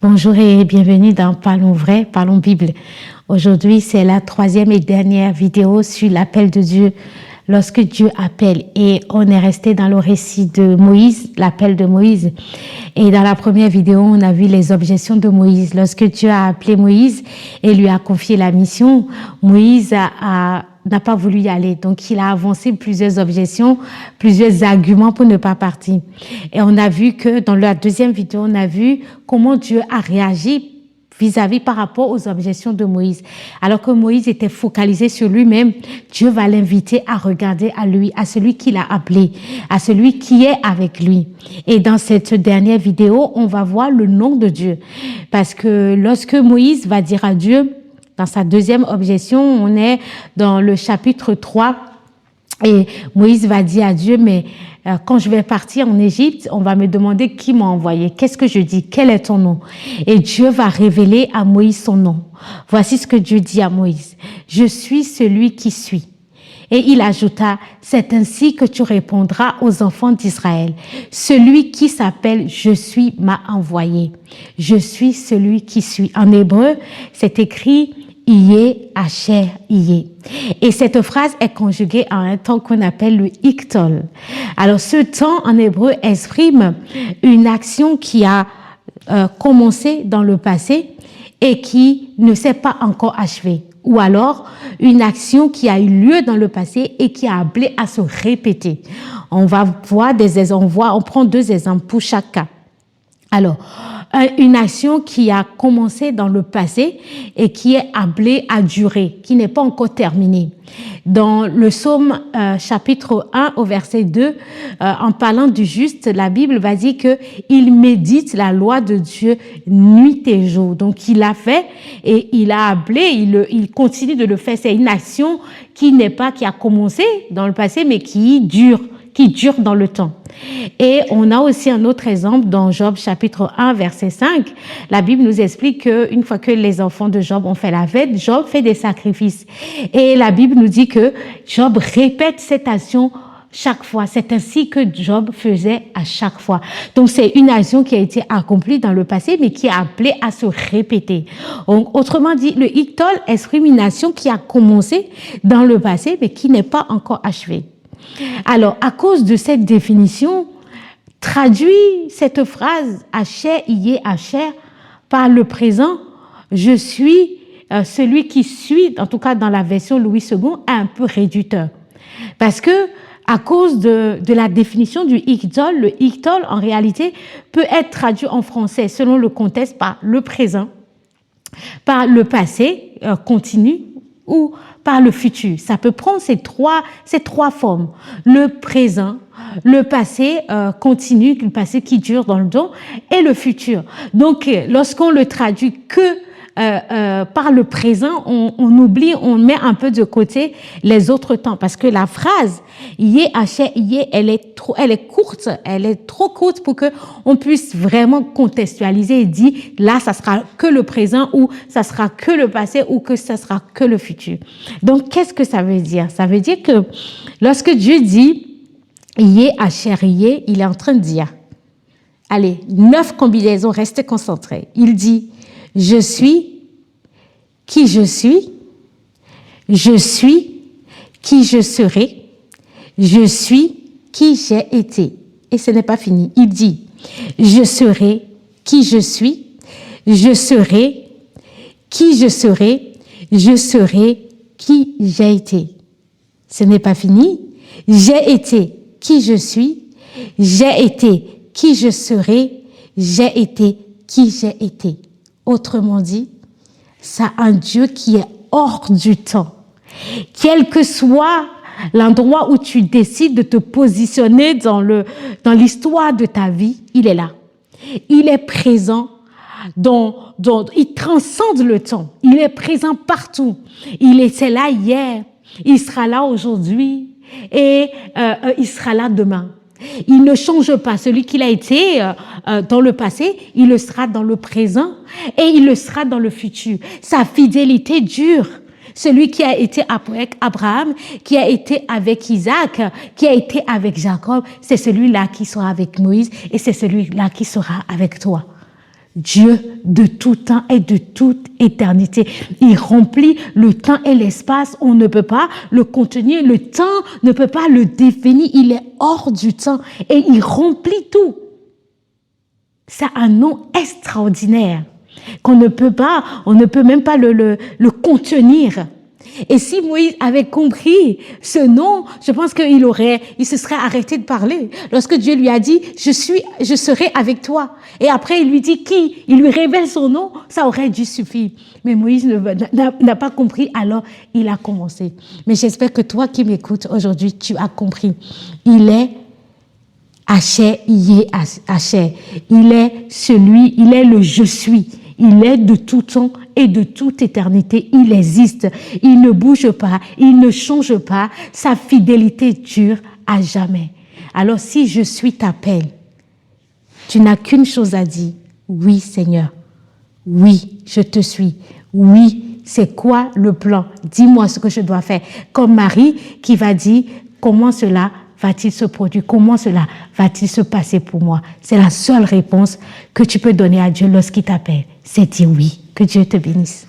Bonjour et bienvenue dans Parlons Vrai, Parlons Bible. Aujourd'hui, c'est la troisième et dernière vidéo sur l'appel de Dieu, lorsque Dieu appelle. Et on est resté dans le récit de Moïse, l'appel de Moïse. Et dans la première vidéo, on a vu les objections de Moïse. Lorsque Dieu a appelé Moïse et lui a confié la mission, Moïse n'a pas voulu y aller. Donc, il a avancé plusieurs objections, plusieurs arguments pour ne pas partir. Et on a vu que dans la deuxième vidéo, on a vu comment Dieu a réagi vis-à-vis par rapport aux objections de Moïse. Alors que Moïse était focalisé sur lui-même, Dieu va l'inviter à regarder à lui, à celui qu'il a appelé, à celui qui est avec lui. Et dans cette dernière vidéo, on va voir le nom de Dieu. Parce que lorsque Moïse va dire à Dieu, dans sa deuxième objection, on est dans le chapitre 3 et Moïse va dire à Dieu, mais quand je vais partir en Égypte, on va me demander qui m'a envoyé. Qu'est-ce que je dis? Quel est ton nom? Et Dieu va révéler à Moïse son nom. Voici ce que Dieu dit à Moïse. Je suis celui qui suis. Et il ajouta, c'est ainsi que tu répondras aux enfants d'Israël. Celui qui s'appelle Je suis m'a envoyé. Je suis celui qui suis. En hébreu, c'est écrit Iye, Asher, Iye. Et cette phrase est conjuguée à un temps qu'on appelle le iktol. Alors ce temps en hébreu exprime une action qui a commencé dans le passé et qui ne s'est pas encore achevée. Ou alors une action qui a eu lieu dans le passé et qui a appelé à se répéter. On va voir on prend deux exemples pour chaque cas. Alors, une action qui a commencé dans le passé et qui est appelée à durer, qui n'est pas encore terminée. Dans le psaume chapitre 1 au verset 2, en parlant du juste, la Bible va dire que il médite la loi de Dieu nuit et jour. Donc, il l'a fait et il a appelé, il continue de le faire. C'est une action qui a commencé dans le passé, mais qui dure dans le temps. Et on a aussi un autre exemple dans Job chapitre 1 verset 5. La Bible nous explique qu'une fois que les enfants de Job ont fait la fête, Job fait des sacrifices. Et la Bible nous dit que Job répète cette action chaque fois. C'est ainsi que Job faisait à chaque fois. Donc c'est une action qui a été accomplie dans le passé, mais qui est appelée à se répéter. Donc, autrement dit, le iktol exprime une action qui a commencé dans le passé, mais qui n'est pas encore achevée. Alors, à cause de cette définition, traduit cette phrase « Asher, Iye, Asher » par le présent, je suis celui qui suis, en tout cas dans la version Louis II, un peu réducteur. Parce que, à cause de la définition du iktol, le iktol, en réalité, peut être traduit en français selon le contexte par le présent, par le passé continu ou par le futur. Ça peut prendre ces trois formes. Le présent, le passé continu, le passé qui dure dans le temps, et le futur. Donc, lorsqu'on le traduit que par le présent, on oublie, on met un peu de côté les autres temps, parce que la phrase Iye, Asher, Iye, elle est courte, elle est trop courte pour que on puisse vraiment contextualiser et dire là, ça sera que le présent, ou ça sera que le passé, ou que ça sera que le futur. Donc, qu'est-ce que ça veut dire? Ça veut dire que lorsque Dieu dit Iye, Asher, Iye, il est en train de dire, allez, 9 combinaisons, restez concentrés. Il dit je suis qui je suis qui je serai, je suis qui j'ai été. Et ce n'est pas fini. Il dit, je serai qui je suis, je serai qui je serai, je serai qui j'ai été. Ce n'est pas fini. J'ai été qui je suis, j'ai été qui je serai, j'ai été qui j'ai été. Autrement dit, c'est un Dieu qui est hors du temps. Quel que soit l'endroit où tu décides de te positionner dans l'histoire de ta vie, il est là. Il est présent, il transcende le temps. Il est présent partout. Il était là hier, il sera là aujourd'hui et il sera là demain. Il ne change pas. Celui qu'il a été dans le passé, il le sera dans le présent et il le sera dans le futur. Sa fidélité dure. Celui qui a été avec Abraham, qui a été avec Isaac, qui a été avec Jacob, c'est celui-là qui sera avec Moïse et c'est celui-là qui sera avec toi. Dieu de tout temps et de toute éternité. Il remplit le temps et l'espace. On ne peut pas le contenir. Le temps ne peut pas le définir. Il est hors du temps et il remplit tout. C'est un nom extraordinaire qu'on ne peut pas, on ne peut même pas le contenir. Et si Moïse avait compris ce nom, je pense il se serait arrêté de parler. Lorsque Dieu lui a dit, je serai avec toi. Et après, il lui dit qui? Il lui révèle son nom, ça aurait dû suffire. Mais Moïse n'a pas compris, alors il a commencé. Mais j'espère que toi qui m'écoutes aujourd'hui, tu as compris. Il est Haché, Yé, Haché. Il est le je suis. Il est de tout temps et de toute éternité. Il existe. Il ne bouge pas. Il ne change pas. Sa fidélité dure à jamais. Alors si je suis t'appelle, tu n'as qu'une chose à dire. Oui, Seigneur. Oui, je te suis. Oui, c'est quoi le plan? Dis-moi ce que je dois faire. Comme Marie qui va dire, comment cela va-t-il se produire? Comment cela va-t-il se passer pour moi? C'est la seule réponse que tu peux donner à Dieu lorsqu'il t'appelle. C'est dire oui. Que Dieu te bénisse.